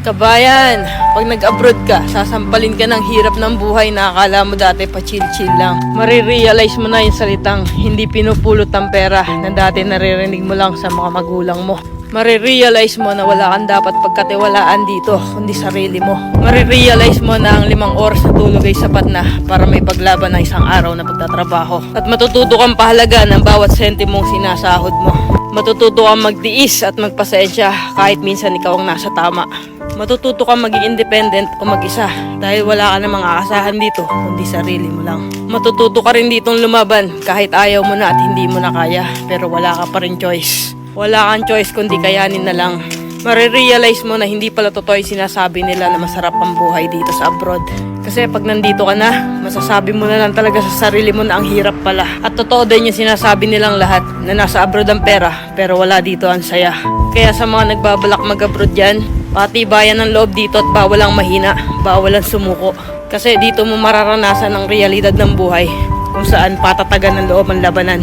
Kabayan, pag nag-abroad ka, sasampalin ka ng hirap ng buhay na akala mo dati pa chill-chill lang. Marirealize mo na yung salitang hindi pinupulot ang pera na dati naririnig mo lang sa mga magulang mo. Marirealize mo na wala kang dapat pagkatiwalaan dito, kundi sarili mo. Marirealize mo na ang 5 oras na tulog ay sapat na para may paglaban ng isang araw na pagtatrabaho. At matututo kang pahalaga ng bawat sentimong sinasahod mo. Matututo kang magtiis at magpasensya kahit minsan ikaw ang nasa tama. Matututo kang maging independent o mag-isa dahil wala ka namang aasahan dito kundi sarili mo lang. Matututo ka rin ditong lumaban kahit ayaw mo na at hindi mo na kaya pero wala ka pa rin choice. Wala kang choice kundi kayanin na lang. Marirealize mo na hindi pala totoo yung sinasabi nila na masarap ang buhay dito sa abroad. Kasi pag nandito ka na, masasabi mo na lang talaga sa sarili mo na ang hirap pala. At totoo din yung sinasabi nilang lahat na nasa abroad ang pera pero wala dito ang saya. Kaya sa mga nagbabalak mag-abroad dyan, patibayan ng loob dito at bawal ang mahina, bawal ang sumuko. Kasi dito mo mararanasan ang realidad ng buhay kung saan patatagan ng loob ang labanan.